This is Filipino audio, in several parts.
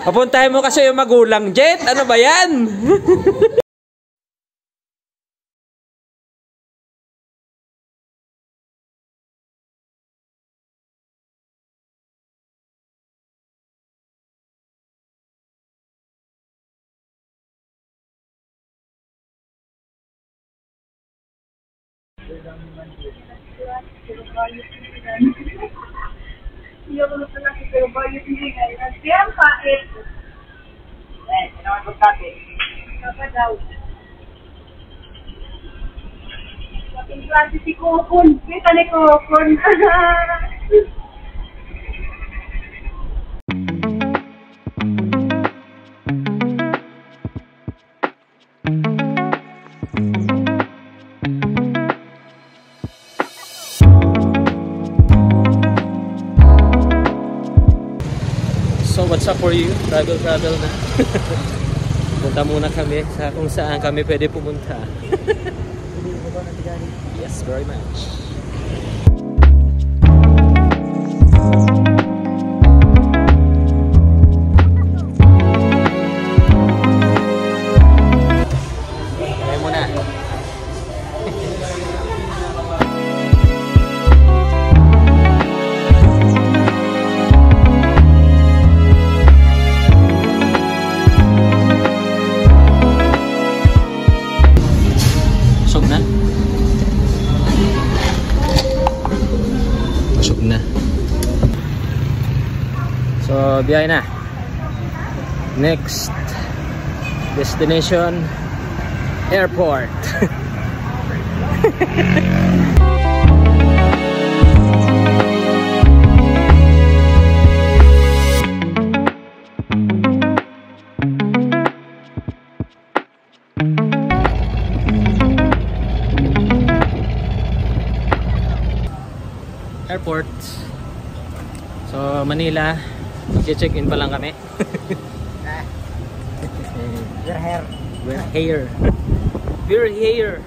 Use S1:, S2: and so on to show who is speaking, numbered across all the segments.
S1: Papuntahin mo kasi yung magulang, Jet. Ano ba yan?
S2: Iya ko na lang pero bayot hindi nga. Kaya ang kain. Naman magkati. Kapag daw. Kapag klase si Kokon. Kita ni Kokon.
S1: So what's up for you? Travel na. Punta muna kami sa kung saan kami pwede pumunta. Yes, very much. Kaya muna. So, biyahe na. Next destination, airport. Airport. So, Manila. Check-in pa lang kami. We're here.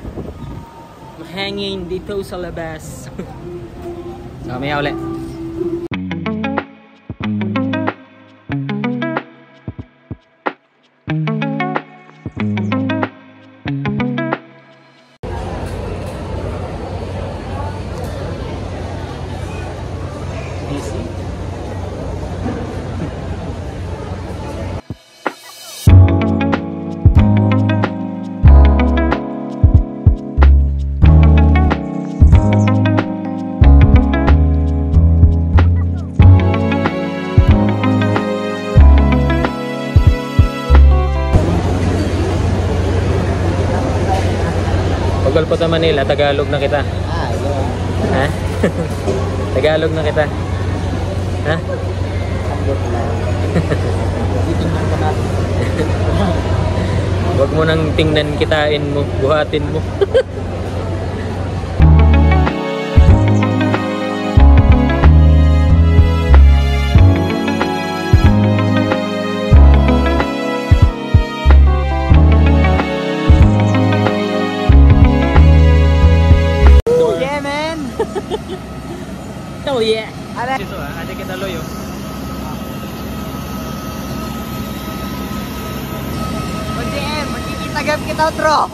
S1: Hanging dito sa labas. So, mamaya ulit. Bagal pa sa Manila, Tagalog na kita.
S3: Yun.
S1: Ha? Tagalog na kita. Ha?
S3: Ambot na. Titingnan ka natin.
S1: Huwag mo nang tingnan, kitain mo, buhatin mo. Oh yeah. Dito ada kita loyo.
S3: OJM, magkikita gab kita outro.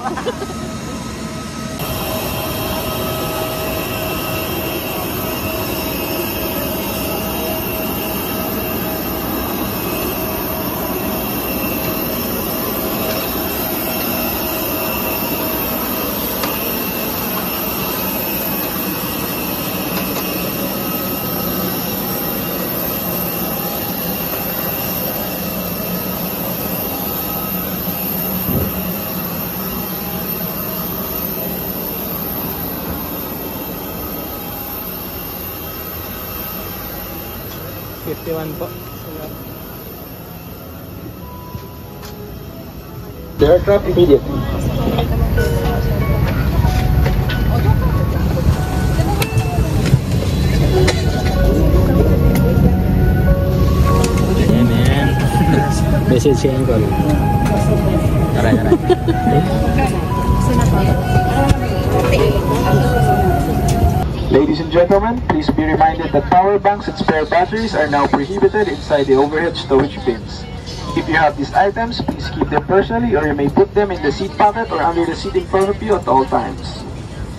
S1: Po.
S4: The aircraft immediately.
S1: Yeah, man. Message yan ko. Aray.
S4: Ladies and gentlemen, please be reminded that power banks and spare batteries are now prohibited inside the overhead storage bins. If you have these items, please keep them personally or you may put them in the seat pocket or under the seat in front of you at all times.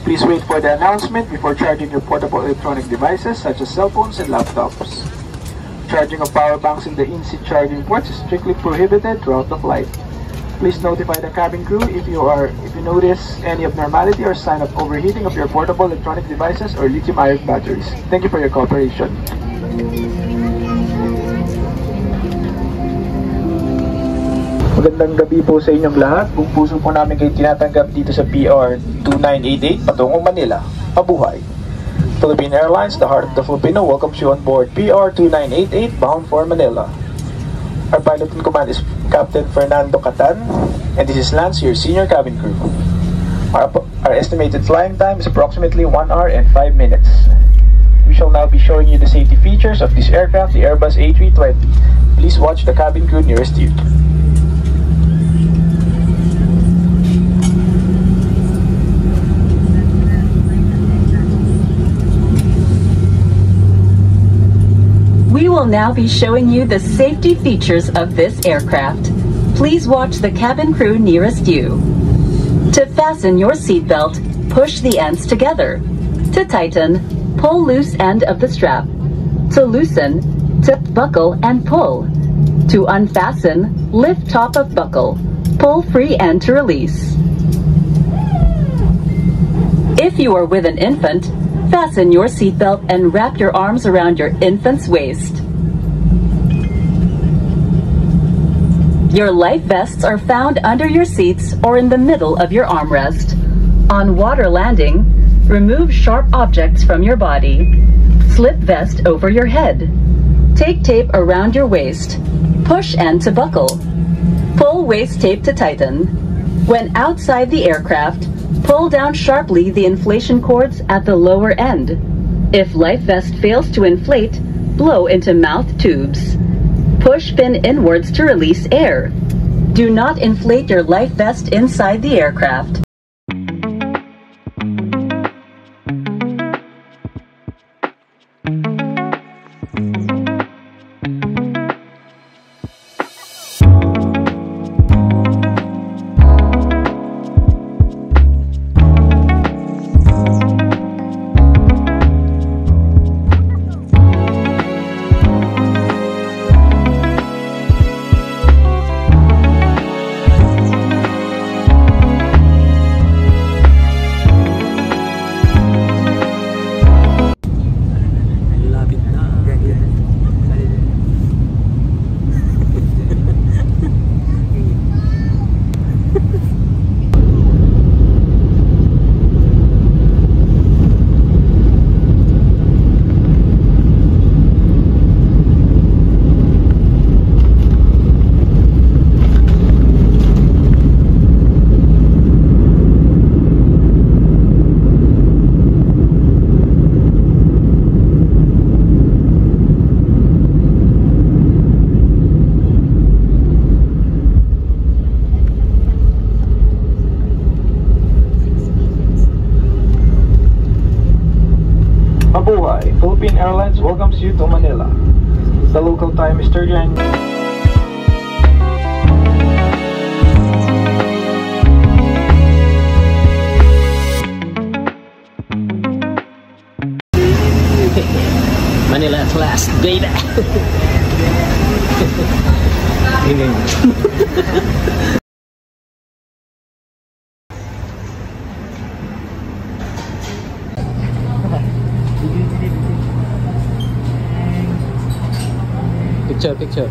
S4: Please wait for the announcement before charging your portable electronic devices such as cell phones and laptops. Charging of power banks in the in-seat charging ports is strictly prohibited throughout the flight. Please notify the cabin crew if you notice any abnormality or sign of overheating of your portable electronic devices or lithium-ion batteries. Thank you for your cooperation. Magandang gabi po sa inyong lahat. Buong puso po namin kayo tinatanggap dito sa PR 2988 patungong Manila. Mabuhay! Philippine Airlines, the heart of the Filipino, welcomes you on board PR 2988 bound for Manila. Our pilot in command is Captain Fernando Catan, and this is Lance, your senior cabin crew. Our estimated flying time is approximately 1 hour and 5 minutes. We shall now be showing you the safety features of this aircraft, the Airbus A320. Please watch the cabin crew nearest you.
S5: We will now be showing you the safety features of this aircraft. Please watch the cabin crew nearest you. To fasten your seatbelt, push the ends together. To tighten, pull loose end of the strap. To loosen, buckle and pull. To unfasten, lift top of buckle. Pull free end to release. If you are with an infant, fasten your seatbelt and wrap your arms around your infant's waist. Your life vests are found under your seats or in the middle of your armrest. On water landing, remove sharp objects from your body. Slip vest over your head. Take tape around your waist. Push end to buckle. Pull waist tape to tighten. When outside the aircraft, pull down sharply the inflation cords at the lower end. If life vest fails to inflate, blow into mouth tubes. Push fin inwards to release air. Do not inflate your life vest inside the aircraft.
S4: Mabuhay! Philippine Airlines welcomes you to Manila. The local time is 39.
S1: Manila at last, baby! Picture.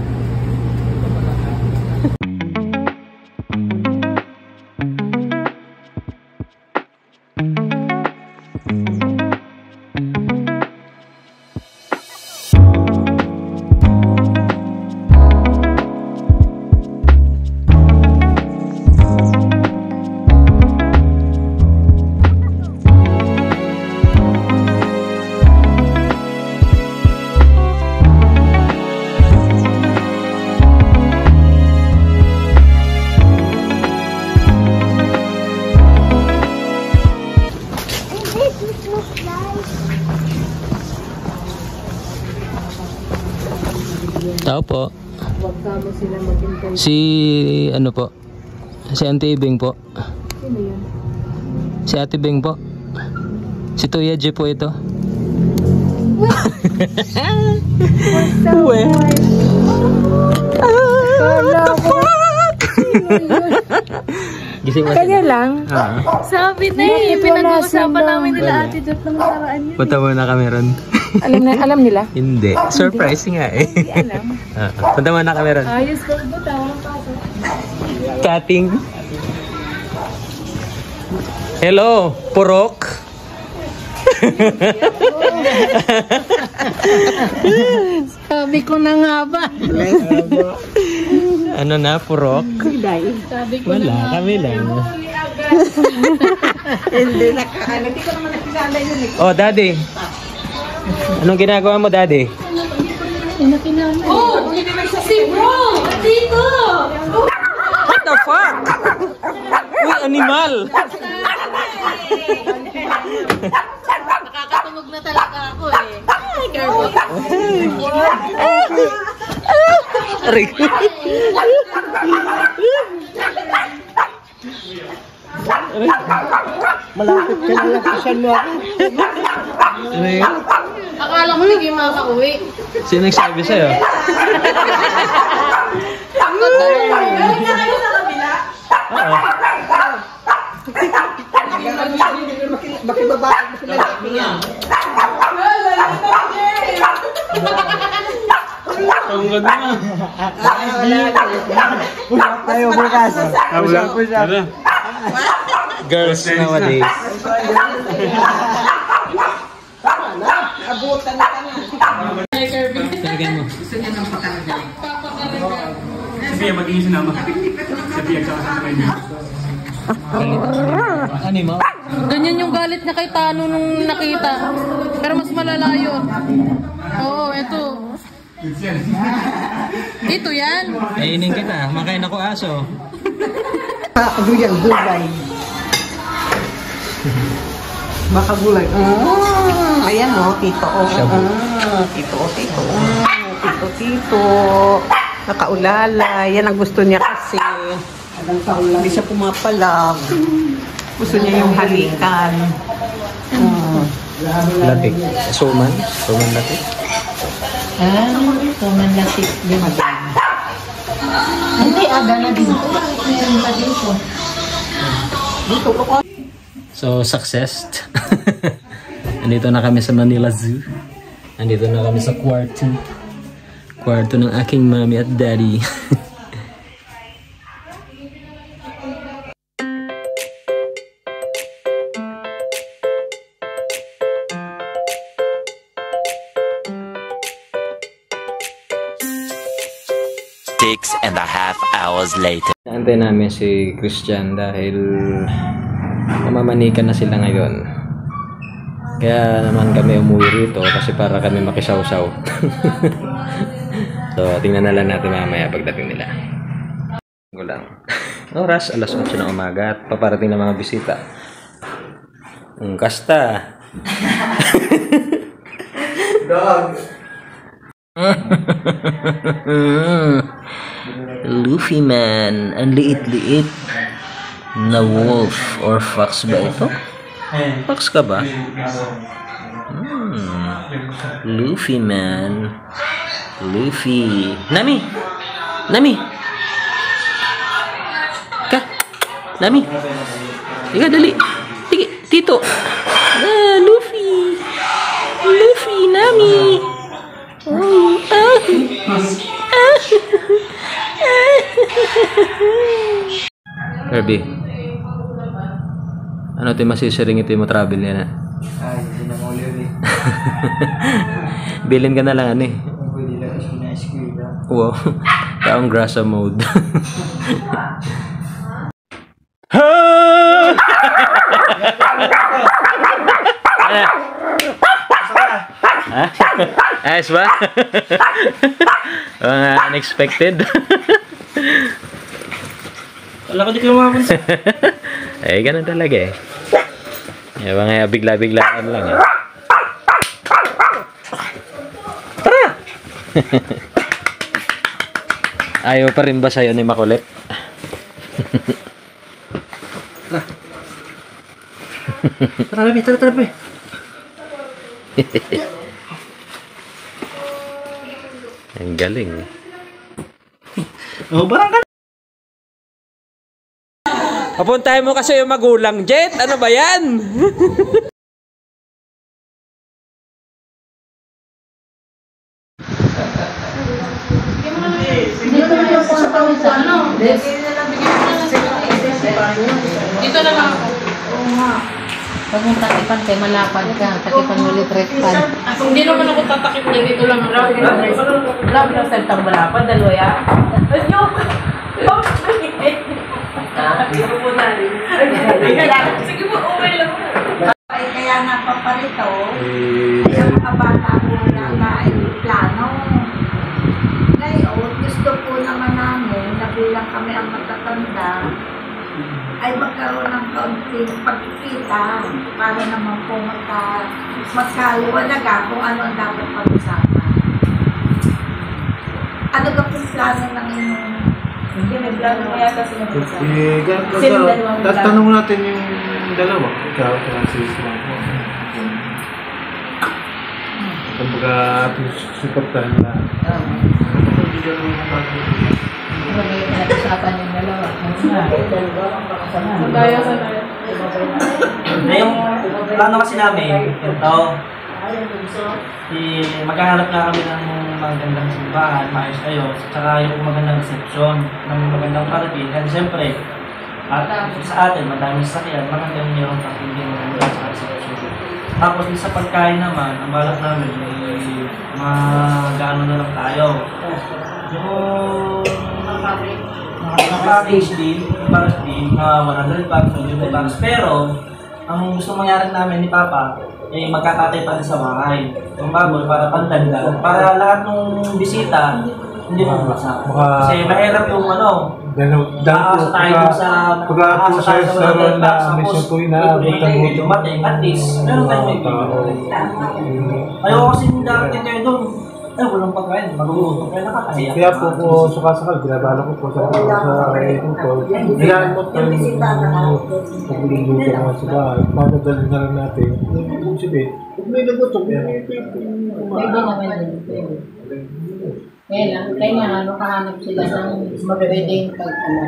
S1: Tao po.
S6: Huwag kamo sila mag-intend.
S1: Si, ano po? Si Auntie Ibing po.
S6: Sino yun?
S1: Si Ate Bing po. Si Tuya G po ito.
S6: Well. Kala ko.
S1: Gising mo
S6: Kanya lang.
S3: Sabi na eh, pinag-uusapan namin nila Ate Jot ng nakaraan yun.
S1: Punta muna kami ron.
S6: Alam nila?
S1: Hindi. Surprise nga eh.
S6: Hindi alam.
S1: Punta muna kami ron.
S6: Ayos ko ba? Tawang pasok.
S1: Cutting. Hello, Purok.
S6: Sabi ko na nga ba?
S1: Ano na, Purok?
S6: Sabi ko
S1: Wala, kami lang.
S6: Hindi ko naman nakisala yun eh.
S1: Oh, Daddy. Anong ginagawa mo, Daddy?
S3: Oh! Si bro! Dito!
S1: What the fuck? Uy, animal!
S3: Nakakatulog na talaga ako eh. Careful.
S1: Aray.
S6: Malapit ka na lakisan mo ako.
S1: Aray.
S3: Akala ko hindi makaka-uwi.
S1: Sino nagsabi sa'yo?
S3: Galing na kayo sa kabila?
S1: Oo.
S6: Makibabaan mo sila niya.
S1: Ang ganda na.
S6: Usap tayo bukas. Usap.
S1: Girls nowadays.
S6: Abutan na ka na.
S1: Talagan mo.
S7: Sabihan, mag-iisa naman. Sabihan sa kasama niya.
S1: Animal?
S3: Ganyan yung galit niya kay Tano nung nakita. Pero mas malalayo. Oo, eto. Ito yan.
S1: Kainin kita. Makain ako aso.
S6: Makagulay, gulay. Makagulay. Ayan o, tito o. Tito. Nakaulala. Yan ang gusto niya kasi. Hindi siya pumapalag. Gusto niya yung halikan.
S1: Latik. Suman? Suman latik?
S6: Tuman latik din. Hindi, aga na dito. Meron pa dito. Dito ko.
S1: So, success. Nandito na kami sa Manila Zoo. Nandito na kami sa kwarto. Kwarto ng aking mami at daddy.
S8: Hours later.
S1: Antay namin si Christian dahil mamamanikan na sila ngayon. Kaya naman kami umuwi rito kasi para kami makisawsaw. So, tingnan na lang natin mamaya pagdating nila. Gulang. Oras, 8:00 ng umaga at paparating na mga bisita. Kasta.
S6: Dog.
S1: Luffy man, ang liit-liit na wolf or fox ba ito? Fox ka ba? Luffy man. Luffy. Nami! Nami! Ka! Nami! Ika, dali! Sige, tito! Luffy! Luffy, Nami! Oh, Kirby, ano ito masisiring ito mo travel yan?
S6: Ay, hindi na mo ulit.
S1: Bilin ka na lang ano eh.
S6: Pwede lang kasi na-squid.
S1: Wow, taong grasa mode. Ha? Ayos ba? Mga unexpected.
S7: Wala ko di kayo makapunta.
S1: Eh, ganun talaga eh. Mga bigla-biglaan lang eh. Tara! Ayaw pa rin ba sa'yo ni Makulit?
S8: Tara, Bebe. Tara, Bebe.
S1: Ang galing.
S8: Oh, barang ka.
S1: Papuntahin mo kasi yung magulang, Jet. Ano ba yan?
S3: Dito na lang ako.
S6: Oo nga. Huwag mong takipan kay malapad ka. Takipan mo ulit rektan.
S3: Hindi naman ako tatakip niya. Dito lang ako.
S6: Love na sentang malapad. Dalawa ya.
S3: Sige po, okay lang.
S2: Ay, kaya napaparito, sa mga bata po na ay plano. Ngayon, gusto po naman namin na bilang kami ang matatanda, ay magkaroon ng kaunting pagkikita para naman po magkaliwanagan kung ano ang dapat pag-usapan. Ano ka po plano ng inyong...
S6: Hindi, may plano mo yata sila.
S8: Tatanong natin yung dalawa. Ikaw, si Islam. Kumbaga, supportahan na.
S6: May pinag-usapan yung dalawa.
S3: Magaya sa lahat.
S9: Yung plano kasi namin, ito, maghahanap na kami ng magandang simbahan, maayos kayo, tsaka yung magandang reception ng magandang party. Kasi siyempre, at sa atin, madaming sakyan, magandang yung pakinggan ng magandang reception. Tapos sa pagkain naman, ang balak namin, mag-ano na lang tayo. Yung package din, package din, 100 bucks, 100 bucks. Pero, ang gusto mangyari namin ni Papa, magkakatay pa rin sa bahay. Yung baboy para pandagdag. Para lahat ng bisita, hindi mo basa. Kasi mahirap yung aasa tayo sa
S8: saron na mission po
S9: dumating. At least, meron tayo may bibig. Ayaw kasi dapat kayo doon. Walang pagkain, mag-uutok kayo, nakakahiya.
S8: Kaya po sakasakal, ginabala ko po sa ito po. Kailangan mo tayo pagliligo ka naman sa bahay. Madadali na lang natin. Kung sabi, kung may nagutok,
S6: Pwede naman yun. Kaya lang, kailangan makahanap sila ng pwedeng pag-ano.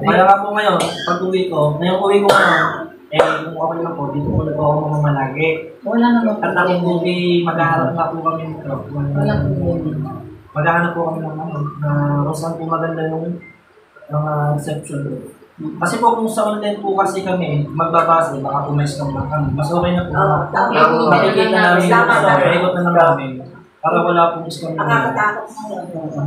S9: Kaya nga po ngayon, pag-uwi ko, ngayon kung okay lang po, dito po na po ako mamamalagi.
S6: Wala naman
S9: At ako po maghahanap na po kami nito.
S6: Walang problema.
S9: Maghahanap po kami ng kung saan po maganda yung reception. Kasi po kung sa online po kasi kami magbabase, baka po may scam lang kami. Mas okay na po. Makikita namin yung ikot na lang namin. Para wala pong scam na.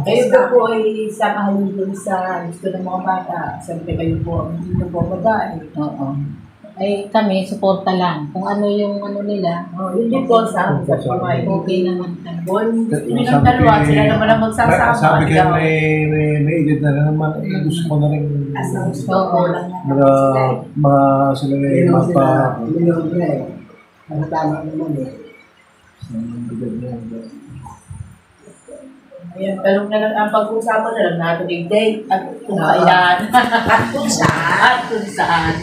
S6: Kayo po ay samahan din sa gusto ng mga bata. Siyempre kayo po ang hindi po madaan. Oo. Ay kami, suporta lang. Kung ano yung ano nila. Yun din po sa okay naman. Yung dalawa, sila naman ang magsasama.
S8: Sabi kayo may edad na naman, gusto ko na rin sila yung mapa.
S6: Ang tama naman eh. Ayan, pero na lang ang pag-usapan na lang natin yung date at kung kailan at kung saan.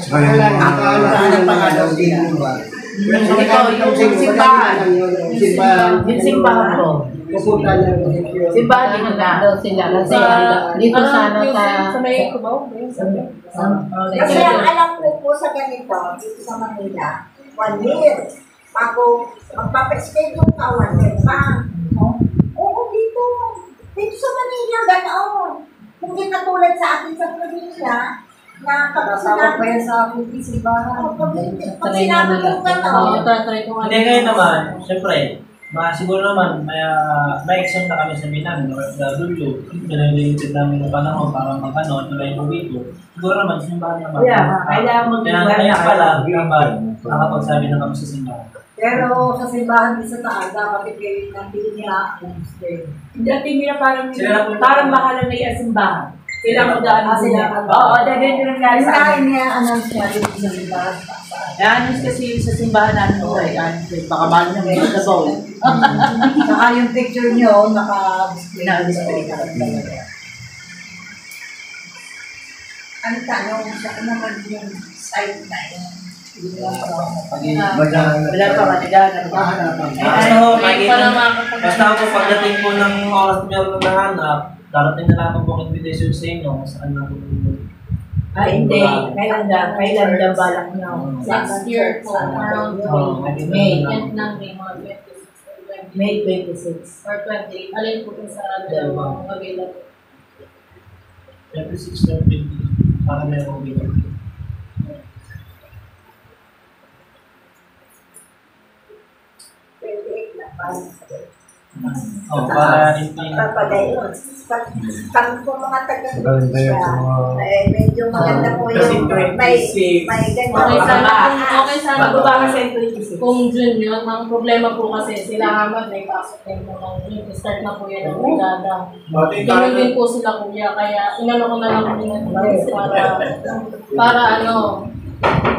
S8: Kaya lang,
S6: ang pangalaw din ba? Yung simbahan. Yung simbahan ko. Simbahan din na sila. Kasi dito sana sa may kubaw.
S2: Kasi ang alam ko po sa ganito, dito sa Manila, 1 year. Bago magpapaschedule ka, 1 year pa. Oo, dito. Dito sa Manila, ganoon. Hindi katulad sa atin sa probinsya, na kapag sinabi sa akin, pag sinabi ko ganoon.
S9: Hindi ngayon naman, siyempre, siguro naman, may exam na kami sa Milan, OFW. Nalilimited namin ng panahon para mag-ano, tuloy yung uwi ko. Siguro naman, simbahan naman. Kaya pala, nakapagsabi na kami sa simbahan.
S2: Pero sa simbahan din sa taas, dapat kayo natin niya homestay.
S6: Hindi natin nila parang baka lang may simbahan. Sila mag-ano sila. Oo, dahil din rin nga sa akin.
S2: Niya, announce niya dito sa simbahan.
S6: Ayan, kasi sa simbahan namin ko eh. Baka mahal niya may the bowl.
S2: Saka yung picture niyo, naka-display ka. Ang tanong, saan naman yung site na yun?
S6: Wala pa matiganan.
S9: Basta po pagdating po ng oras na meron na nahanap, darating na natin po invitation sa inyo kung saan na po.
S6: Hindi. Kailan na balak nyo?
S3: Next year po, around
S6: May.
S3: May
S6: 26.
S3: or 28. Alin po sa dalawang available.
S9: 26 na 20 para meron dito. Para hindi
S2: Papadayon. Pang po mga taga-Indonesia, medyo maganda po yung may ganyan.
S3: Okay sana po
S6: Magbaba kasi 26.
S3: kung June yun. Ang problema po kasi sila Hamad may pasok din po ng June. Start na po yan ang brigada. Ganun din po sila kuya. Kaya inano ko na lang po din para ano,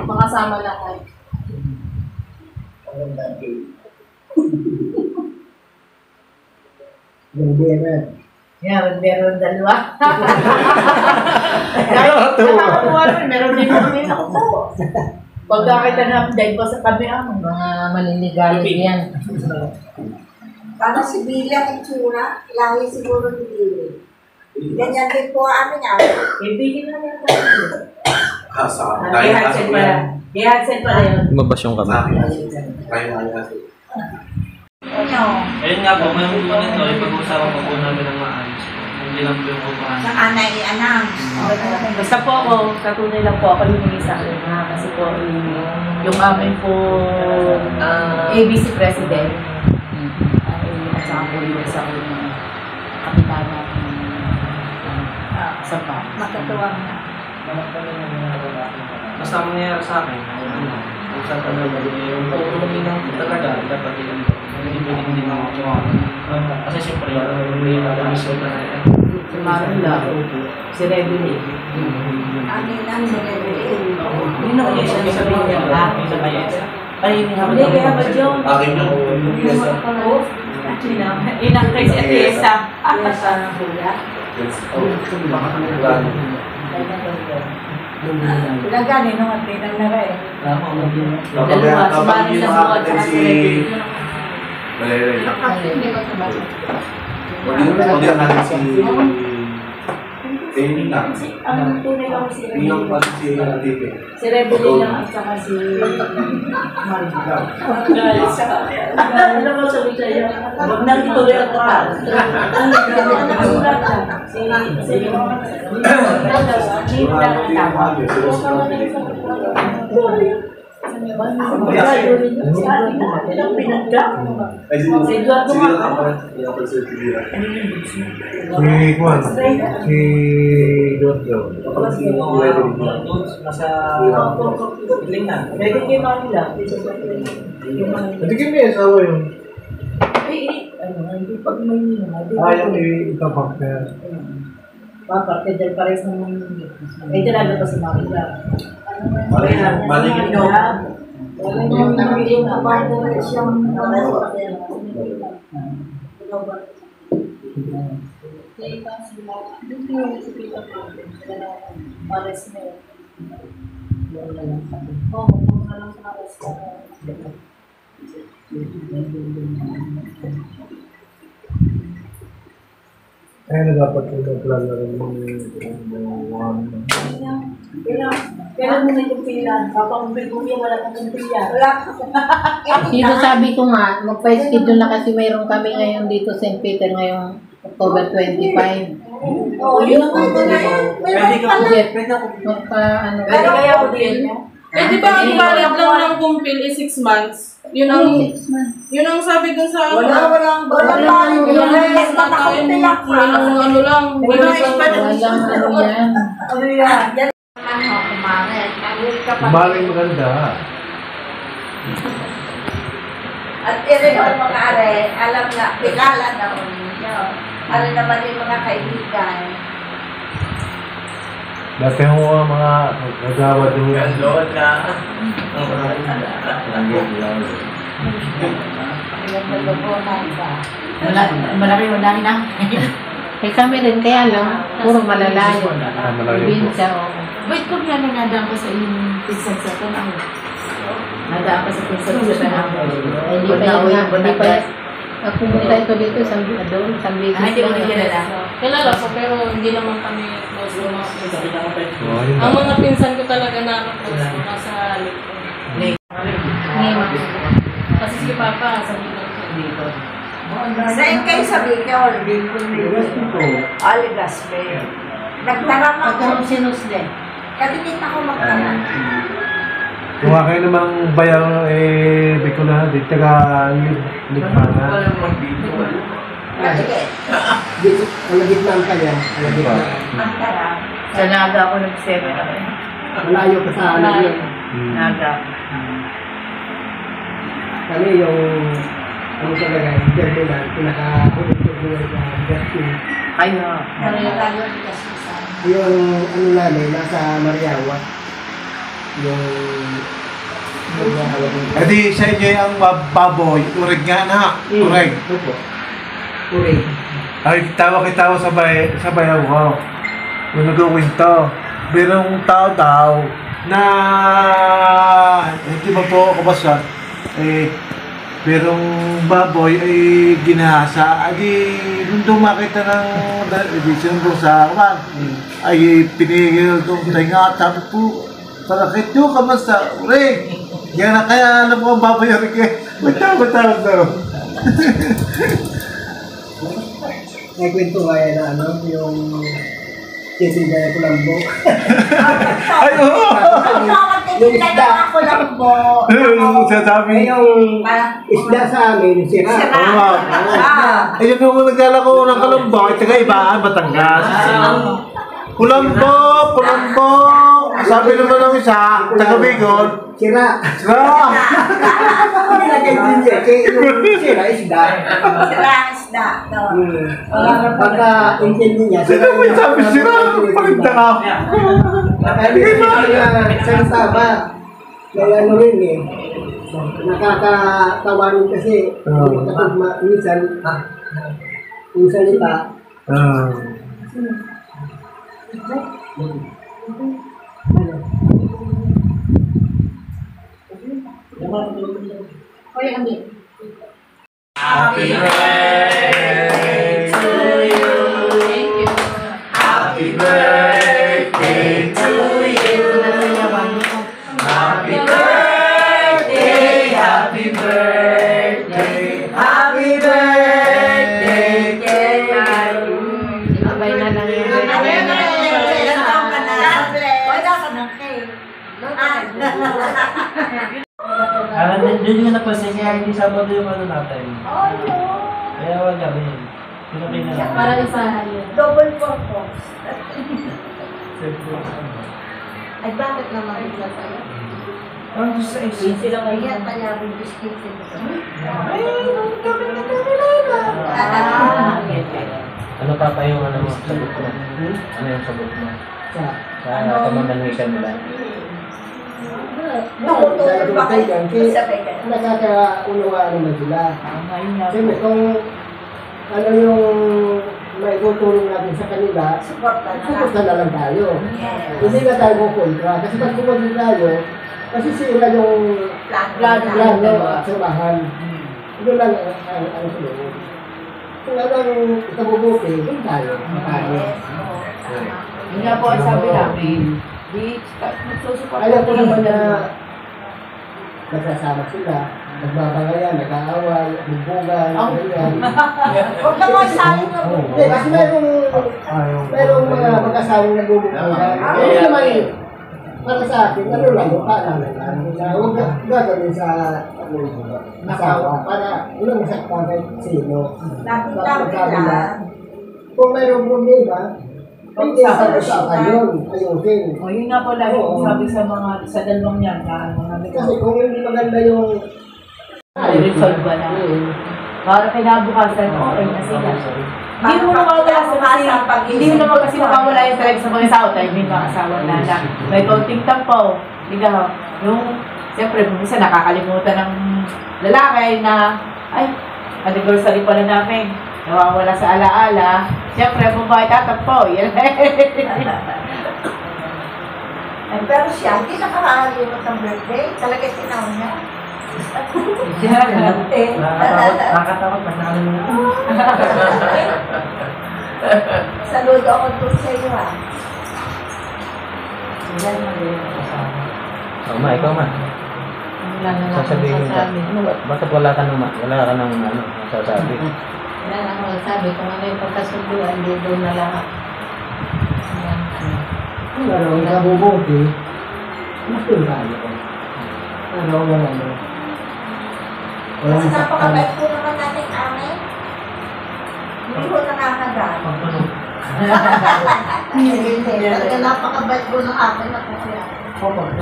S3: makasama lahat.
S6: Yeah, meron dalawa. Nakakakuha rin, meron din kami. Ako po. Pagka kita na-update pa sa kami, mga maninigalit yan.
S2: Para si Bila itsura, lahi siguro ni Bila. Ganyan din po amin nga.
S6: Ibigin na yan tayo. Kaya-hansen pala. Kaya-hansen pala yun.
S1: Lumabas yung kami.
S9: ayun nga po, may mga nito, ipag-uusapan po namin ng maayos. Hindi lang po yung upahan.
S2: Sa anay i-announce.
S6: Basta po ako, katunay lang po ako yung sa akin ha. Kasi po, yung amin po ABC President, at saka po yung sa akin ng kapitana sa pa.
S2: Makatuwang na.
S9: Basta ang nangyayari sa akin, kung saan talaga, yung pag-uminang talaga, dapat yun. Hindi mo kasi siyempre, may result na rin.
S6: Si Marila, si Rebele.
S2: Amin ang Rebele.
S6: Yun ako yung isang sabihin niya, ha? Ay, hindi kaya ba yun?
S8: Akin yung
S6: Ilang kay si Atiesa. Atiesa ng kuya. Lagani nung at pinang na rin. Dalawa, si Marila po at saka si Rebele.
S8: Malay-lay. Huwag yan natin si...
S6: Ang tunay lang si Rebele. Si Rebele lang at saka si Marila. Alam mo sabi sa'yo, huwag nang ituloy ang kapal. Ang nagsulat lang. Si Parte del pares naman ay talaga pa si Marila.
S8: Maligid nyo.
S2: Yung nabigyan na partner siyang
S8: Kaya dapat yung plan na rin
S6: Kailan mo na yung pila? Papakumpil-kumpil yung wala kang pila.
S3: Dito sabi ko nga, magpa-schedule na kasi mayroon kami ngayon dito St. Peter ngayong October 25.
S2: Oo, yun ang mga
S9: Pwede ka po,
S3: Magpa-ano.
S6: Pwede kaya ako din.
S3: Eh, di ba ang valid lang ng kumpil is 6 months? Yun ang sabi dun sa
S2: walang
S3: ano lang.
S2: ano yan.
S8: Maling maganda.
S2: At rin ang mga are, alam na, kilala na ko ninyo. Ano naman yung mga kaibigan.
S8: Dati yung mga nagawa doon.
S9: Load na.
S6: Malaki yung dahil na. Eh kami rin kaya lang, puro malalayo. Probinsya o. Wait ko kaya nadaan ko sa inyong pinsan sa tanong. Nadaan ko sa pinsan sa tanong. Hindi pa yan. Pumunta ito dito sa doon, sa Bigis.
S3: Hindi mo rin kilala? Kilala ko, pero hindi naman kami close ng mga pinsan. Ang mga pinsan ko talaga na close ko nasa Lake. Kasi si Papa, sa dito.
S2: Saan kayo sa Bicol? Aligaspe. Nagtaram ako.
S6: Pagkaroon sinusle.
S2: Kadinita ko magtaram.
S8: Kung kayo namang bayar, di ko na, di taga Ligmana.
S10: Malagit na ang kanya.
S2: Ang taram.
S6: Sa Naga ako nag-7 ako.
S10: Malayo ka sa ano yun.
S6: Naga.
S10: Kami yung ano talaga, terminal, pinaka-ulit-ulit na Justin.
S6: Ayo.
S10: Yung ano namin, nasa Mariawa. Yung
S8: Eh di sa inyo yung baboy, urig nga na. Urig.
S10: Opo. Urig.
S8: Ay, kitawa sa bayaw ko. Yung nag-winto. Birong tao daw na hindi mo po ako basta. Birong baboy ay ginahasa. Adi, nung dumakita ng sinumbong sa kaman, ay pinigil itong tainga. Sabi po, parakit nyo, kamusta? Urig! Yan na kaya alam ko ang baboy yung rin. Matawag daw.
S10: Nagkwento kaya na ano, yung titinda na kulambo.
S8: Ay, oo!
S2: Yung isda. Ako lang po.
S8: Sasabi.
S10: Yung isda sa amin, sira.
S8: Oo. Ayun yung naglalako ng Kalambo, ay taga-ibaan, Batangas. Kulambo! Sabi naman ng isa, taga-Bicol.
S10: Sira. Hindi na kayo din niya, kaya yung sira, isda.
S2: Isda.
S10: Pagka intindi niya,
S8: Sino may sabi sira? Palinta ka.
S10: Sa taba. Kaya ano rin eh. Nakakatawa rin kasi. Minsan ita.
S9: Happy birthday to you. Happy birthday to you. Happy birthday, happy birthday, happy birthday to you.
S6: Abay na lang yun.
S9: Doon nga napansin kaya hindi Sabado yung ano natin. Kaya wala kami. Pinakay na lang.
S3: Para isahan yun.
S2: Double purpose. Ay, bakit naman ito sa'yo?
S9: Ang gusto sa isip.
S2: Sila kaya pala yung biscuit sila.
S1: Ano pa pa yung ano mo, sagot mo? Ano yung sagot mo? Sa pamamanuisan nila?
S2: Nakutulog pa kayo.
S10: Nakakaunawaan naman sila. Siyempre kung ano yung may tutulong natin sa kanila, suporta na lang tayo. Hindi na tayo kukontra. Kasi pag kukontra tayo, kasi sila yung plano at samahan. Ito lang ang tulong. Kung ano ang ikabubuti, doon tayo.
S6: Yun nga po ang sabi namin. Magsusupport.
S10: Ayaw ko naman na nagsasama sila, nagbabangayan, nag-aaway, nagbugan, ganyan.
S2: Huwag naman sa'yo na po.
S10: Hindi, kasi mayroong mga mag-asawang nagbubugan. Hindi naman para sa akin, ano lang, parang huwag gagawin sa asawa para walang masaktan kahit sino. Kung mayroong problema, hindi sa usapan yun, ayusin.
S6: O yun nga po lagi kong sabi sa mga sa dalawang yan.
S10: Kasi kung hindi maganda yung
S6: resolve ba na? Para kinabukasan, okay na sila. Hindi mo nawawala hindi mo naman kasi nawawala yung talaga sa mga asawa dahil may mga asawa na may kaunting tampaw. Ikaw, yung, siyempre, minsan nakakalimutan ng lalaki na, ay, anniversary pala namin, nawawala sa alaala. Siyempre, kung bakit tatampaw, yan.
S2: Pero siya, hindi nakakalimot ng birthday. Talaga tinaw niya.
S9: Nakakatakot na nakalimutan.
S2: Saludo ako doon sa iyo, ha.
S1: Ma, ikaw ma. Sasabihin ka. Bakit wala ka nang masasabi?
S6: Wala na ako sabi, kung ano yung pagkasunduan, hindi doon na lahat.
S10: Ano, nakabubuti. Masin tayo ko. Ano, ano.
S2: Kasi napakabait po naman natin, amin. Hindi ko nakakagal. Talaga napakabait po ng akin na po siya.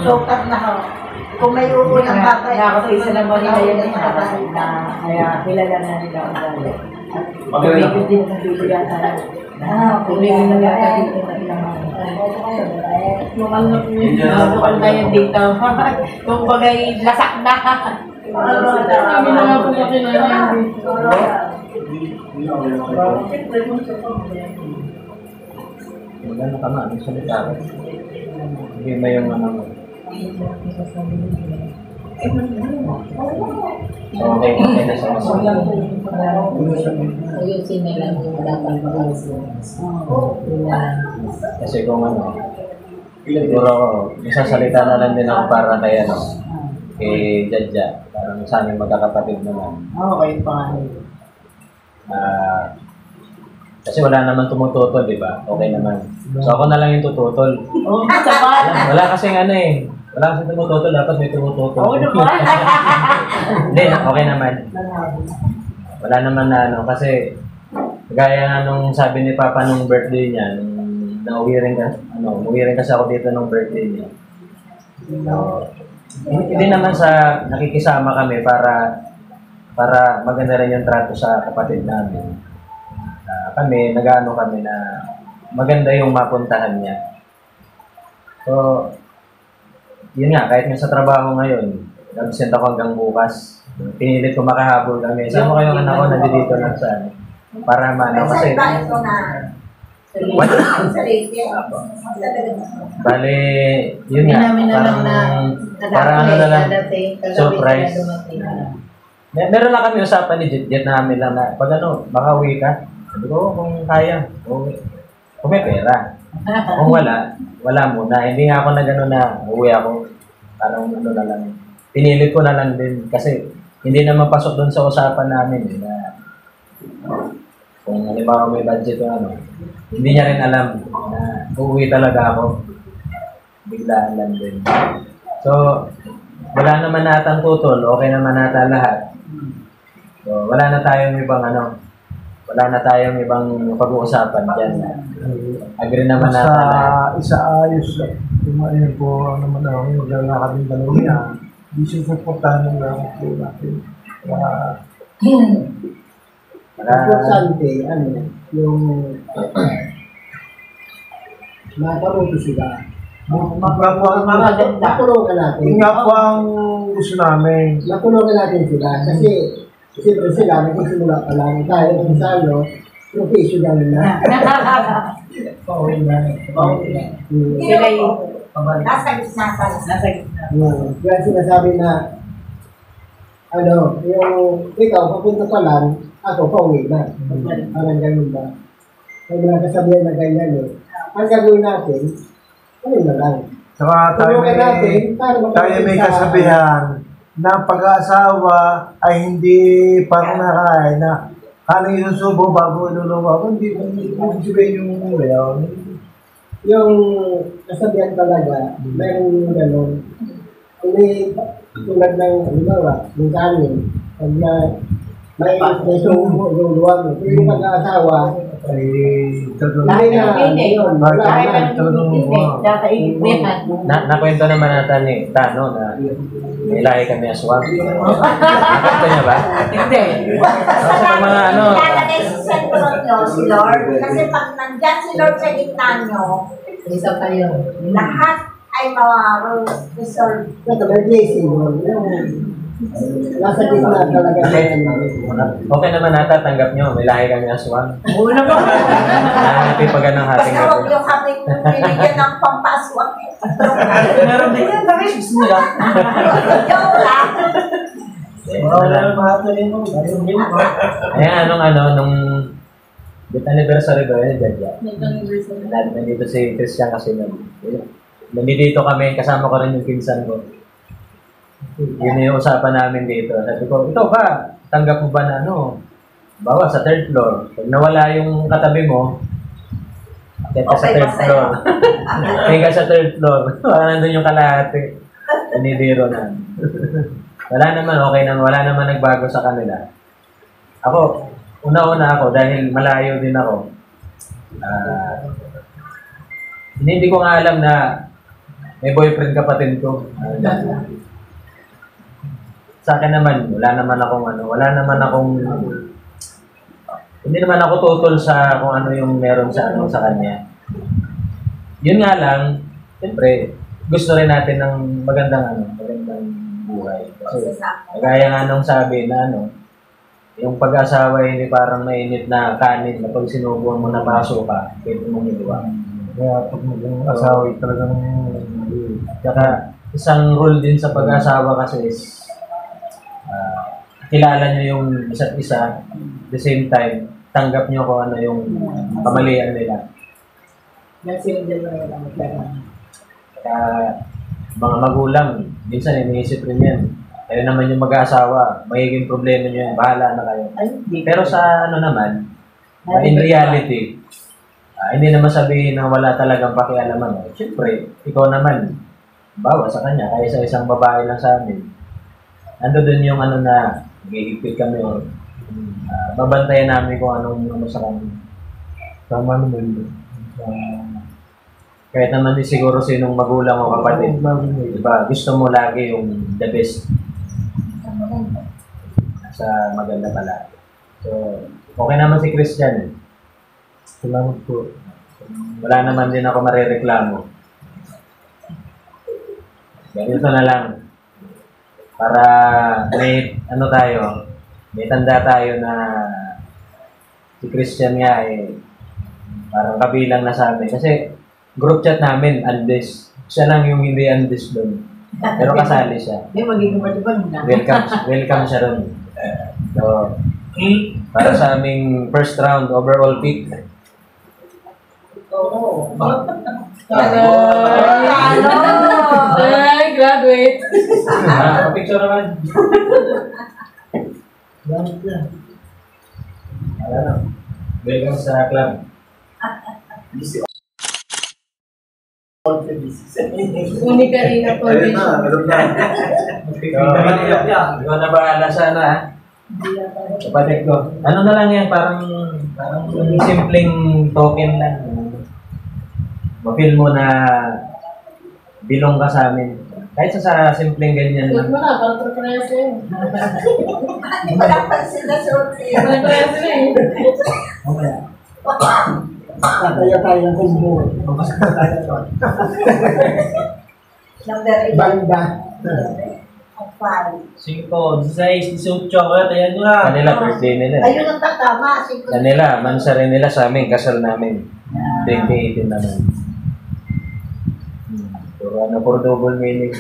S2: Sokat na ako. Kung may upo ng bagay,
S6: nakakapisa na ba nila yun na kaya kilala na nila ang dali. At kumigil din ng bibigyan kumigil na yata dito na ilang Mukal na yung dito. Kung bagay lasak na.
S3: Kami na nga po makilala dito.
S1: Maganda ka ma, anong salita ka? Hindi ba yung ano mo? So, okay na sa mga.
S6: Ayusin na lang yung dapat mag-ayusin.
S1: Kasi kung ano, siguro isasalita na lang din ako para kay ano, kay Jadja. Parang sa aming magkakapatid naman.
S6: Okay pa.
S1: Kasi wala naman tumututol, di ba? Okay naman. So ako na lang yung tututol.
S6: Oo, sabat.
S1: Wala kasing ano eh. Wala kasing tumututol, dapat may tumututol.
S6: Oo naman.
S1: Hindi, okay naman. Wala naman na ano, kasi gaya nga nung sabi ni Papa nung birthday niya, nung nauwi rin kasi ako dito nung birthday niya. So, hindi naman sa nakikisama kami para maganda rin yung trato sa kapatid namin. Kami, nag-ano kami na maganda yung mapuntahan niya. So, yun nga, kahit nga sa trabaho ngayon, nag-send ako hanggang bukas. Pinilit ko makahabol kami. Saan mo kayong anak ko nandito lang sa ano? Para maano kasi... What? Bale, yun nga, parang ano na lang, surprise. Meron lang kami usapan ni Jet namin lang na, pag ano, makauwi ka, sabi ko, kung kaya, kung may pera. Kung wala muna. Hindi nga ako na gano'n na uwi ako. Parang ano na lang. Pinilit ko na lang din kasi hindi naman pasok doon sa usapan namin. Na, kung halimbawa may budget o ano, hindi niya rin alam na uuwi talaga ako. Biglaan lang din. So, wala naman natang tutol. Okay naman nata lahat. So, wala na tayong ibang pag-uusapan dyan. Agree naman natin.
S8: Isaayos. Ayun po, ano naman ako, maglalakad yung dalawa niya. Hindi siya supportahan ng lang po natin.
S10: Importante, ano, yung makaroto sila. Makulungan natin.
S8: Yung nga po ang gusto namin.
S10: Makulungan natin sila. Kasi, siyempre sila, nagsisimula pa lang tayo kung saan, professional na.
S6: Sila yung
S2: nasa gitna pala.
S10: Kaya sinasabi na, ano, yung ikaw, papunta pa lang, ako pauwi na. Parang ganun ba? May mga kasabihan na ganyan eh. Ang gagawin natin, ano na lang.
S8: Saka tayo may kasabihan na pag-aasawa ay hindi parang nakain na kanang isusubo bago iluluwa. Hindi sabihin yung ngayon.
S10: Yung kasabihan talaga, mayroong gano'n. Hindi tulad ng, halimbawa, yung kanin, pag na may sumuwa mo. Pero yung pag-aasawa,
S8: Ay, talagang...
S10: Lahat na,
S6: Hindi.
S10: yun.
S6: Kahit
S8: Talagang...
S6: anong hindi, kakainit mo yan.
S1: Nakwento naman natin ni Tano na may lahi kami aswang. Nakwento niya ba?
S6: Hindi.
S1: Sa mga ano,
S2: Ilalagay sa sentro nyo si Lord. Kasi pag nandyan si Lord sa gitna nyo,
S6: Isa kayo.
S2: lahat ay ma-resolve.
S10: Ito, may blessing yun. Nasa gitna talaga.
S1: okay naman nata, tanggap nyo, may lahi kami aswang.
S6: Oo naman.
S1: Natin pag ng hating
S2: Basta huwag
S1: gabi.
S2: yung kami binigyan ng pampaswag.
S9: Meron din yan, nakikis nila.
S2: Joke lang.
S1: Ayan, nung bit anniversary ba yun, Jaja?
S3: Nag-anniversary.
S1: Nandito si Christian kasi nandito kami, kasama ko rin yung pinsan ko. Yun yung usapan namin dito. Sabi ko, ito ba, tanggap mo ba na bawa sa third floor. Pag nawala yung katabi mo, akit ka sa
S2: Okay,
S1: third
S2: masaya.
S1: floor. Akit ka sa third floor. Wala nandun yung kalahati. Pinibiro na. Wala naman, okay naman. Wala naman nagbago sa kanila. Ako, una-una ako dahil malayo din ako. Hindi ko nga alam na may boyfriend kapatid ko. Sa akin naman, wala naman akong hindi naman ako tutol sa kung ano yung meron sa kanya. Yun nga lang, siyempre, gusto rin natin ng magandang buhay. Kasi kagaya nga nung sabi na yung pag-asawa hindi parang mainit na kanin na pag sinubuan mo na baso ka, pwede mong iluwa.
S8: Kaya pag yung asawa talagang...
S1: Tsaka, isang rule din sa pag-asawa kasi is kilala nyo yung isa't isa, at the same time, tanggap nyo kung ano yung kamalian nila. Kaya, mga magulang, minsan iniisip rin yan. Kayo naman yung mag-aasawa, magiging problema nyo yan, bahala na kayo. Pero sa in reality, hindi naman sabihin na wala talagang pakialaman. Siyempre, ikaw naman, bawa sa kanya, kaya sa isang babae lang sa amin, ando dun yung na, gigipit kami o babantayan namin kung anong sa kanya.
S8: Tama naman yun.
S1: Kahit naman di siguro sinong magulang o kapatid. Diba? Gusto mo lagi yung the best. Sa maganda pala. So, okay naman si Christian.
S8: Salamat po.
S1: Wala naman din ako marereklamo. Ganito na lang. Para may may tanda tayo na si Christian nga parang kabilang na sa amin. Kasi group chat namin, Andes. Siya lang yung hindi Andes doon. Pero kasali siya. Welcome siya doon. So, para sa aming first round overall pick.
S3: Ay, graduate.
S1: Picture naman. Welcome sa club.
S3: Uni ka rin na condition.
S1: Ikaw na bahala sa kapatid ko. Ano na lang yan, parang simpleng token lang. Ma-feel mo na bilong ka sa amin. Kahit sa simpleng ganyan
S3: Huwag
S1: lang.
S3: mo na, parang preference yun.
S2: Hindi ko lang pansin na suot siya.
S3: Preference na eh.
S10: Kaya tayo ng kumbo.
S2: Number 8.
S10: Banda.
S2: 5.
S9: 5, 16, 18, ayan nyo na.
S1: Kanila, birthday nila.
S2: Ayun ang tatama.
S1: Kanila, mansari nila sa amin, kasal namin. 2018 naman. Puro double meaning.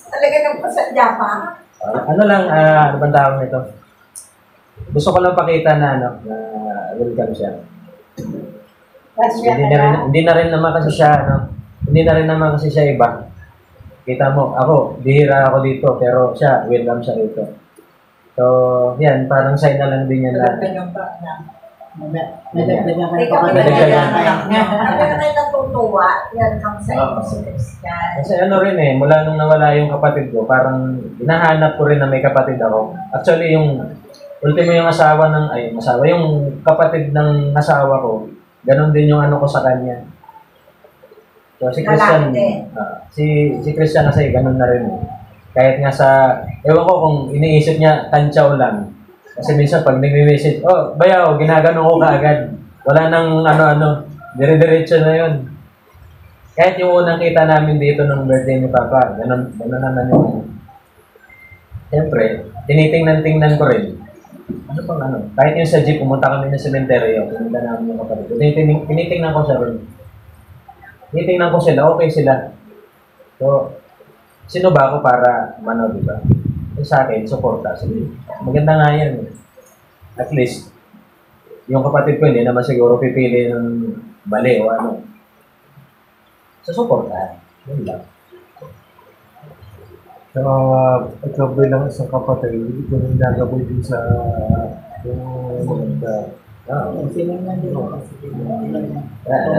S2: Talaga nang pasadya pa.
S1: Ano bang tawag nito? Gusto ko lang pakita na welcome siya. Hindi na rin naman kasi siya iba. Kita mo, ako, bihira ako dito, pero siya, welcome siya dito. So, yan, parang sign na lang din yan na.
S2: Ikaw na kayo natutuwa. Yan ang sa inyo si Christian.
S1: Kasi mula nung nawala yung kapatid ko, parang hinahanap ko rin na may kapatid ako. Actually, yung ultimo yung yung kapatid ng asawa ko, ganun din yung ano ko sa kanya. So si Christian, si Christian kasi ganun na rin. Kahit nga ewan ko kung iniisip niya, tantsaw lang. Kasi minsan pag nag-message, oh, bayaw, ginagano ko kaagad. Wala nang ano-ano, dire-diretso na yun. Kahit yung unang kita namin dito ng birthday ni Papa, ganun naman yun. Siyempre, tinitingnan ko rin. Ano pang ano? Kahit yung sa jeep, pumunta kami ng sementeryo, pumunta namin yung kapatid. Tinitingnan ko siya rin. Tinitingnan ko sila, okay sila. So, sino ba ako para di ba? Sa akin, suporta. Sige, maganda nga yan. At least, yung kapatid ko hindi naman siguro pipili ng bali o ano. So, suporta. Yun lang.
S8: So, ikaw bilang isang kapatid, hindi ko nang gagawin din sa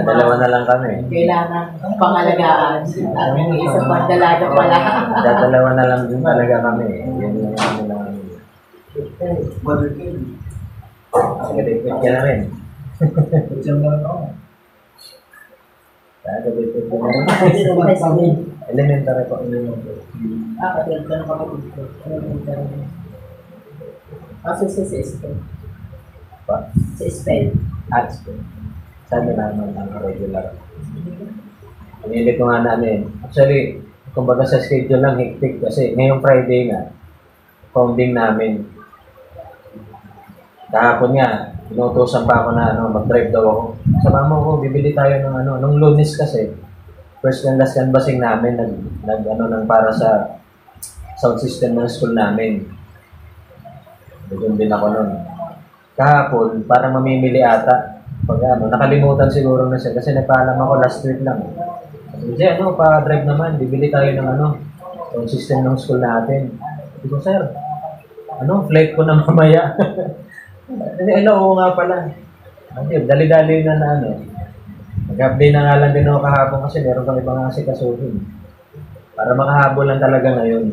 S1: dalawa na lang kami.
S6: Kailangan pangalagaan. Ang isang dalaga pala.
S1: Dalawa na lang din talaga kami. Yun lang kami lang. Kadipit ka na rin. Elementary po.
S6: Kapatid ko ng kapatid ko. Elementary. Kasi sa Spain. Sa Spain.
S1: At Spain. Sabi naman ang regular. Pinilit ko nga namin. Actually, kumbaga sa schedule lang hectic kasi ngayong Friday na, founding namin. Kahapon nga, inutusan pa ako na mag-drive daw ako. Sa mama ko, bibili tayo ng nung Lunes kasi, first and last canvassing namin, nang para sa sound system ng school namin. Doon din ako nun. Kahapon, parang mamimili ata. Pag nakalimutan siguro na siya kasi nagpaalam ako last week lang. Hindi, pa-drive naman, bibili tayo ng sound system ng school natin. Hindi ko, sir, flight ko na mamaya. Oo nga pala. Dali-dali na Mag-update na nga lang din ako kahapon kasi meron kang ibang asikasuhin. Para makahabol lang talaga ngayon.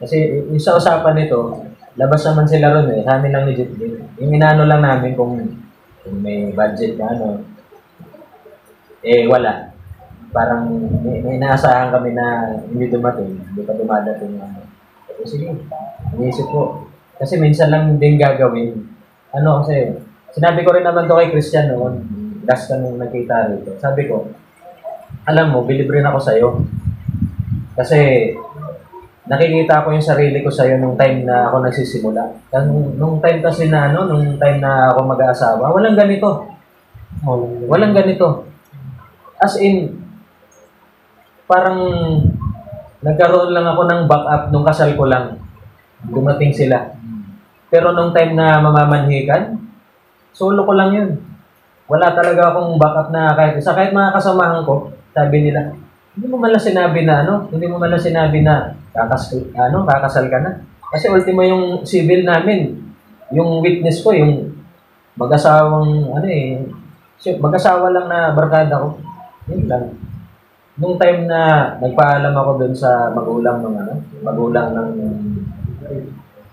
S1: Kasi yung sa usapan nito, labas naman sila ron sa amin lang ni Jit din. Yung inano lang namin kung may budget na wala. Parang may inaasahan kami na hindi dumating, hindi pa dumadating sige, iniisip ko. Kasi minsan lang din gagawin. Kasi, sinabi ko rin naman to kay Christian noon, last ka nung nagkita rito. Sabi ko, alam mo, believe rin ako sa'yo. Kasi, nakikita ko yung sarili ko sa'yo nung time na ako nagsisimula. Nung time kasi nung time na ako mag-aasawa, walang ganito. Walang ganito. As in, parang nagkaroon lang ako ng backup nung kasal ko lang. Dumating sila. Pero nung time na mamamanhikan, solo ko lang yun. Wala talaga akong backup na kahit mga kasamahan ko, sabi nila, hindi mo malang sinabi na kakasal ka na. Kasi ultimo yung civil namin, yung witness ko, yung mag-asawang, mag-asawa lang na barkada ko. Yun lang. Nung time na nagpaalam ako dun sa magulang ng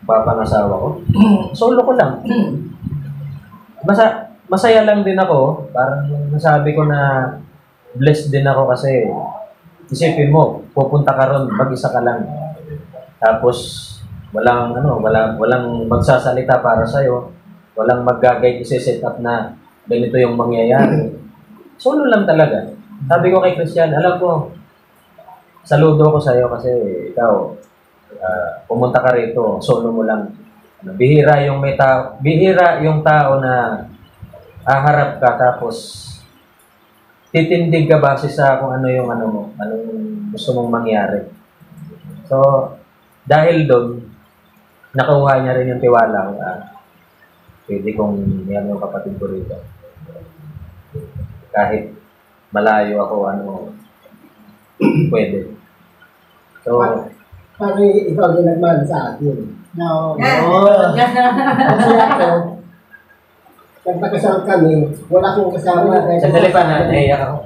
S1: papangasawa ko, solo ko lang. Masaya lang din ako. Parang nasabi ko na blessed din ako kasi isipin mo, pupunta ka ron, mag-isa ka lang. Tapos, walang magsasalita para sa'yo. Walang mag-guide, isi-set up na ganito yung mangyayari. Solo lang talaga. Sabi ko kay Christian, alam ko, saludo ko sa'yo kasi ikaw, pumunta ka rito, solo mo lang. Bihira yung tao na haharap ka tapos titindig ka base sa kung anong gusto mong mangyari. So, dahil doon, nakuha niya rin yung tiwala ko. Pwede kong yan yung kapatid ko rito. Kahit malayo ako, pwede. So,
S10: parang ikaw din nagmahal sa akin.
S6: No.
S10: Kasi ako, nagpakasal kami, wala akong kasama.
S1: Sandali pa na, naiyak ako.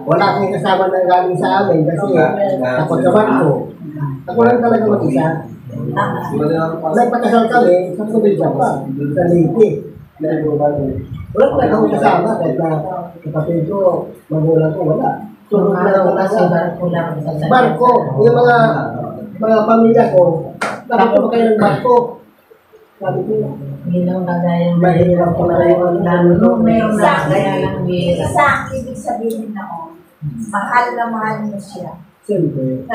S10: Wala akong kasama na galing sa amin kasi takot naman ko. Ako lang talaga mag-isa. Nagpakasal kami sa probinsya pa, sa Leyte. Wala ko akong kasama kahit na kapatid ko, magulang ko, wala. Sunod na lang wala sa barko. Yung mga pamilya ko, bakit ko kayo ng barko? Sabi ko, mahirap ko na rin ang
S2: Mayroon na kaya lang isa ang ibig sabihin na mahal na mahal mo siya.
S10: Siyempre.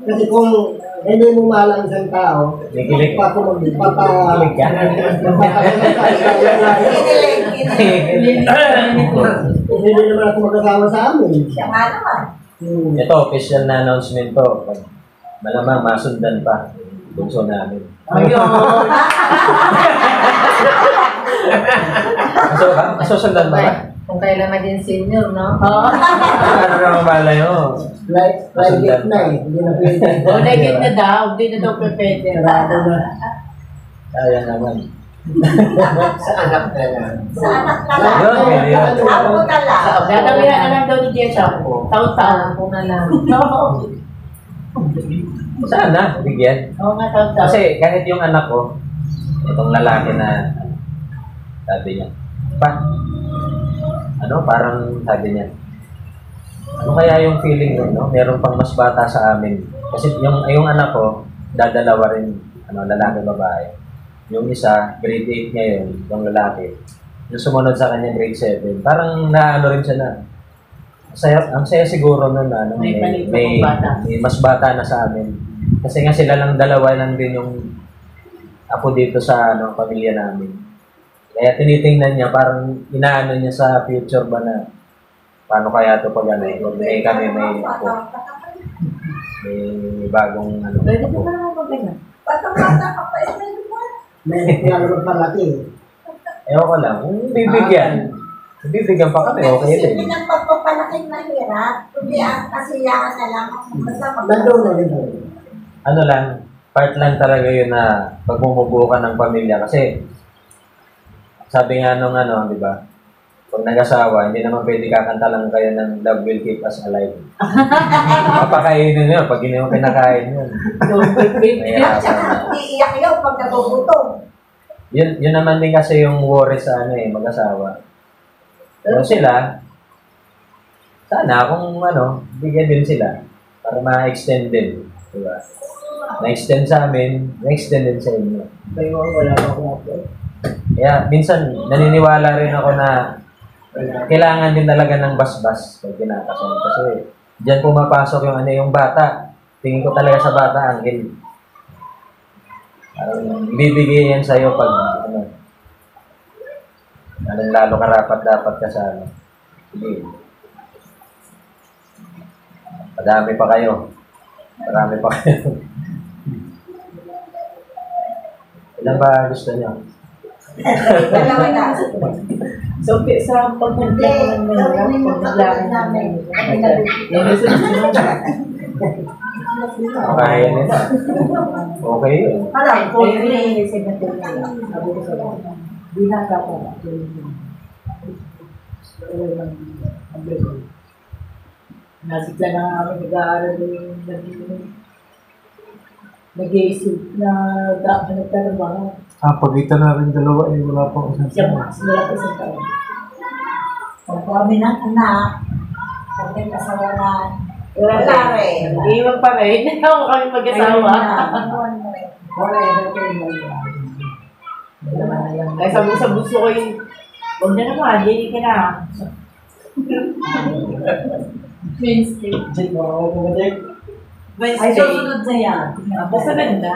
S10: Kasi kung hindi mo mahal ang isang tao,
S1: Kikilig.
S10: pa ako
S1: Kikilig ka.
S10: Hindi naman ako magkasama sa amin.
S2: Siya nga naman.
S1: Ito, official na announcement to. Malamang masundan pa. Bunso namin.
S6: Ayun.
S1: Masusundan ba?
S6: Kung kailan maging senior, no?
S1: Ano naman malay mo?
S10: Like na eh. Hindi na pwede.
S6: O, legit na daw. Hindi na daw pwede.
S10: Sarado na.
S1: Sayang naman.
S10: Sa anak na lang.
S2: Sa anak na lang.
S1: Yun.
S2: Ako na lang.
S6: Gagawihan na lang daw ni Tia Chapo. Taon-taon po na lang.
S1: Sana, bigyan.
S6: Oo nga, taon-taon.
S1: Kasi kahit yung anak ko, itong lalaki na sabi niya, parang sabi niya, ano kaya yung feeling nun, no? Meron pang mas bata sa amin. Kasi yung anak ko, dadalawa rin, lalaki, babae. Yung isa, grade 8 ngayon, yung lalaki. Yung sumunod sa kanya, grade 7. Parang naano rin siya na. Ang saya siguro nun na may mas bata na sa amin. Kasi nga sila lang dalawa lang din yung ako dito sa pamilya namin. Kaya tinitingnan niya, parang inaano niya sa future ba na paano kaya ito pag may kami may bagong
S6: Pwede ko na naman magkailan.
S2: Bata ka pa,
S10: May pinalabot malaki.
S1: Ewan ko lang, kung bibigyan pa kami, okay din.
S2: Hindi ng pagpapalaking mahirap, kundi ang kasiyahan na lang ang magkasama.
S10: Nandun na rin.
S1: Ano lang, part lang talaga yun na pagmumubuo ka ng pamilya. Kasi, sabi nga nung di ba, pag nag-asawa, hindi naman pwede kakanta lang kayo ng Love Will Keep Us Alive. Papakainin yun, pag hindi mo kinakain yun.
S2: Iiyak yun pag nagugutom.
S1: Yun naman din kasi yung worry sa mag-asawa. Pero sila, sana kung bigyan din sila para ma-extend din. Diba? Na-extend sa amin, na-extend din sa inyo.
S10: Wala pa ako.
S1: Kaya minsan naniniwala rin ako na kailangan din talaga ng basbas pag kinakasal. Kasi diyan pumapasok yung bata. Tingin ko talaga sa bata, anghel. Ibibigay yan sa'yo pag lalo karapat dapat ka sa Sige. Marami pa kayo. Ilan ba gusto niyo?
S2: Dalawa na.
S6: So, sa pagpunta ng paglalang namin,
S1: Kaya nila. Okay yun.
S2: Parang,
S6: binata ko. Nasigla na kami nag-aaral nag-iisip na nagtatrabaho.
S8: Pagitan na rin dalawa wala pang isang
S6: Wala pa isang taon.
S2: Pag kami ng anak, kami kasawalan.
S6: Wala rin. Iwan pa rin. Hindi ako kami mag-asawa. Kaya sabi sa buso ko huwag na naman, hindi ka na. Wednesday. Ay, susunod na yan. Basta ganda.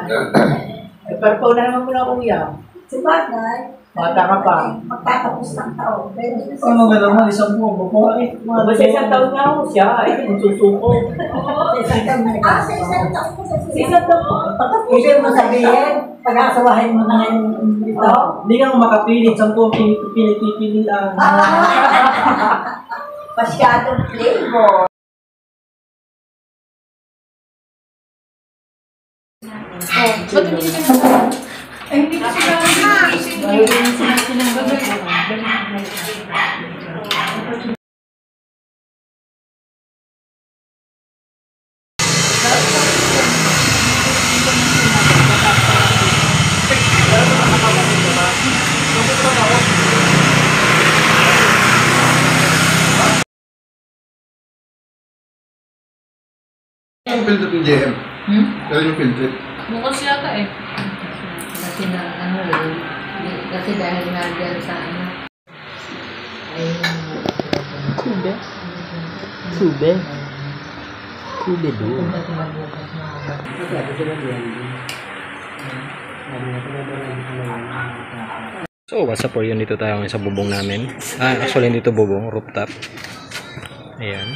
S6: Pero pauna naman muna kuya.
S2: Sabagay.
S6: Bata ka pa.
S2: Magtatapos ng taon.
S9: Ano nga naman, isang buwan po.
S6: Basta isang taon nga ako siya. Ay, magsusuko.
S2: Sa isang taon ko
S6: Sa isang taon.
S2: Ibig mo sabihin, pag-asawahin mo na ngayon ito.
S9: Hindi ka makapilit, 10 pinipili lang.
S2: Masyadong flavor.
S3: Ba't hindi ka ay, hindi ko sila
S11: Yung field trip ni JM. Kaya yung field trip.
S3: Bukas yata eh.
S6: Kasi na, kasi dahil nga dyan sa ay,
S1: Kube. Kube. Kube doon. So, what's up for yun? Dito tayo sa bubong namin. Actually, dito bubong, rooftop. Ayan.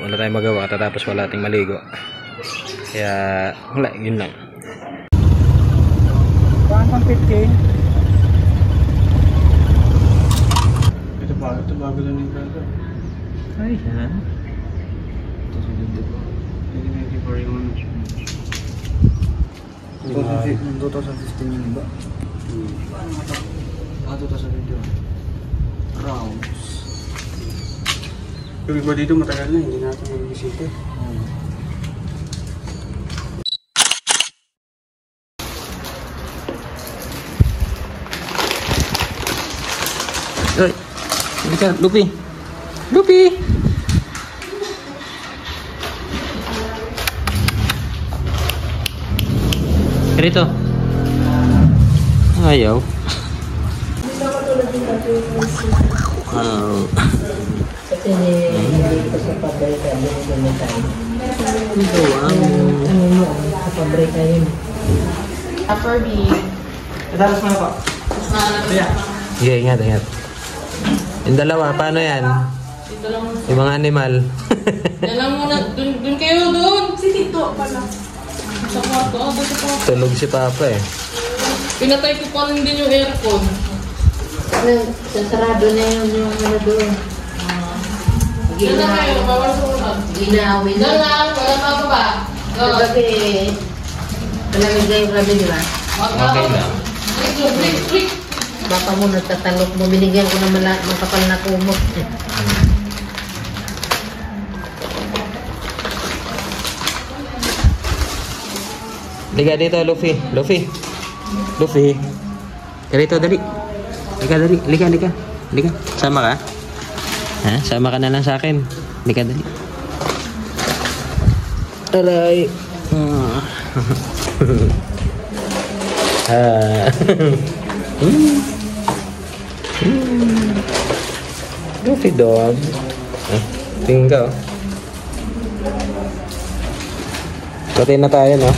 S1: Wala tayong magawa, tapos wala tayong maligo. Kaya, wala, yun lang.
S7: Parang 15. Ito bago lang yung brother.
S1: Ay, ha?
S7: Ito sa ganda ko. 1994 yung ano. 2015 yun ba? 2021. Rounds. Yung iba dito matagal na, hindi natin mag-isip eh.
S1: Ay, hindi ka, Lupi. Lupi! Rito. Ayaw.
S6: kasi hindi ko sa pabrika, hindi ko tayo. Ano mo, sa pabrika yun.
S3: Upper B.
S9: Kadalas mo na po.
S1: Sige, ingat. Yung dalawa, paano yan?
S3: Dito lang muna.
S1: Yung mga animal.
S3: Yan lang muna. Dun kayo doon. Si Tito pala. Sa kwarto. Doon sa kwarto.
S1: Tulog si Papa eh.
S3: Pinatay ko pa rin din yung aircon.
S6: Sarado na yung ano doon.
S3: Yan na kayo. Bawal sa ulan.
S6: Ginawin
S3: Yan lang. Wala pa ba?
S6: Kasi, malamig na yung gabi, di ba?
S1: Okay lang.
S3: Click.
S6: Baka mo nagtatalok mo, binigyan ko ng makapal na kumot.
S1: Liga dito, Luffy. Dito, dali. Liga. Sama ka? Ha? Sama ka na lang sa akin. Liga, dali. Aray. Luffy dog. Tingin ka, oh. Patay na tayo, no?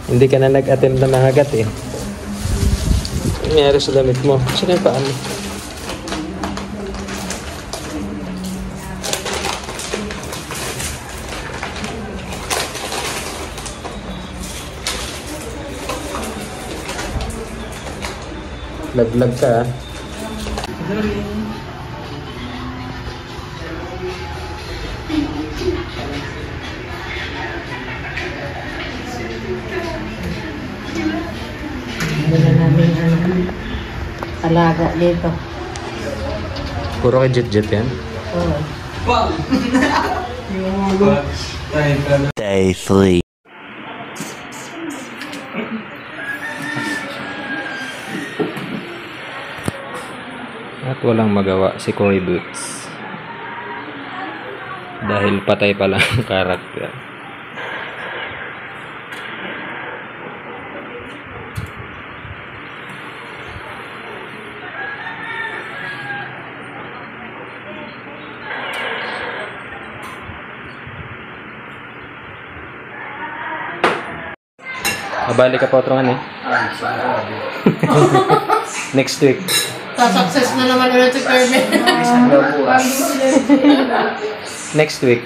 S1: Hindi ka na nag-attempt na nangagat, eh. Nangyari sa damit mo. Saan yung paan mo? Laglag ka, ah.
S6: Wala namin alaga dito.
S1: Puro kay Jet yan?
S6: Oo.
S1: Day 3. At walang magawa si Cory Boots. Dahil patay pa lang ang karakter. Mabalik ka pa otrongan eh. Next week.
S3: Sa-success na naman ulit si Kermit.
S1: Next week.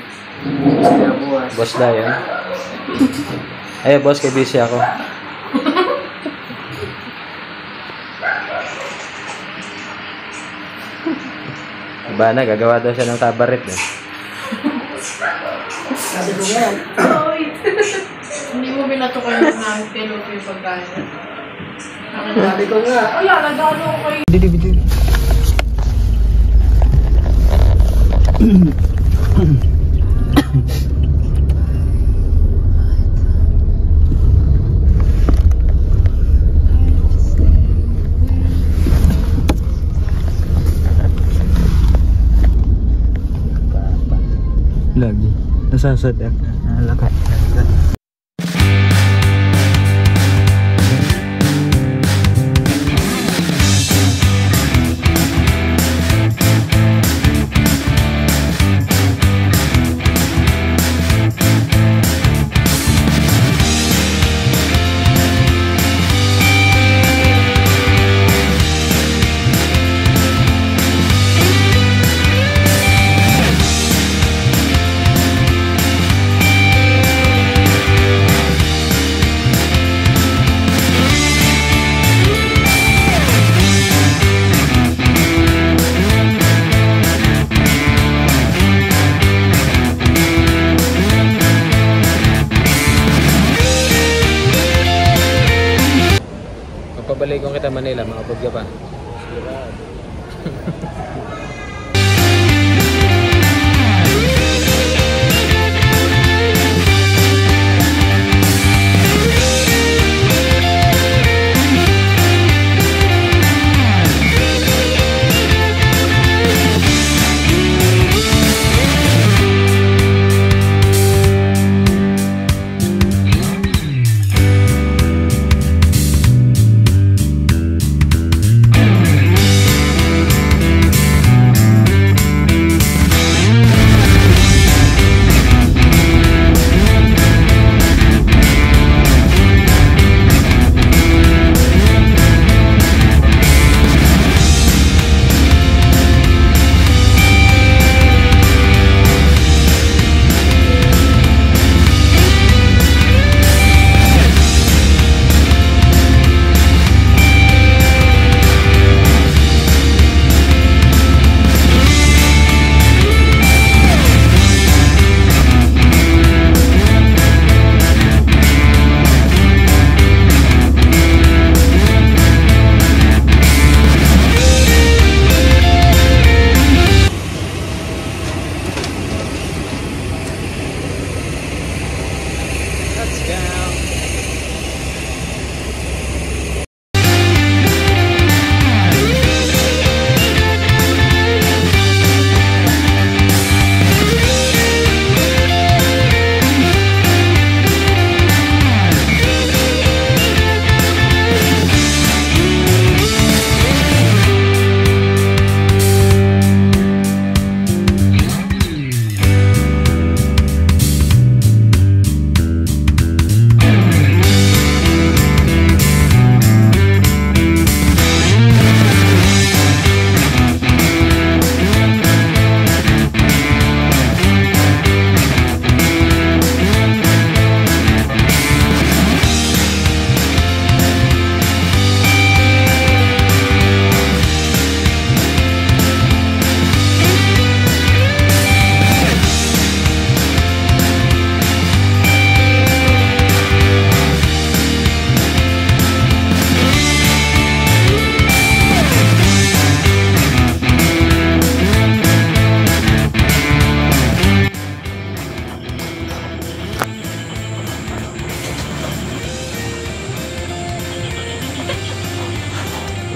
S1: Boss Dayan. Ay, boss, kay busy ako. Iba na, gagawa daw siya ng tabaret eh.
S3: Sabi ko yan. Hindi mo binatukan yung namin kay Luffy yung pagkain.
S10: Sabi ko nga.
S3: Wala, nagano ko kayo.
S1: Lagi. Nasasadak. Lakay. Pabalik kong kita Manila, makapod ka pa.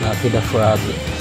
S1: Lucky the frog.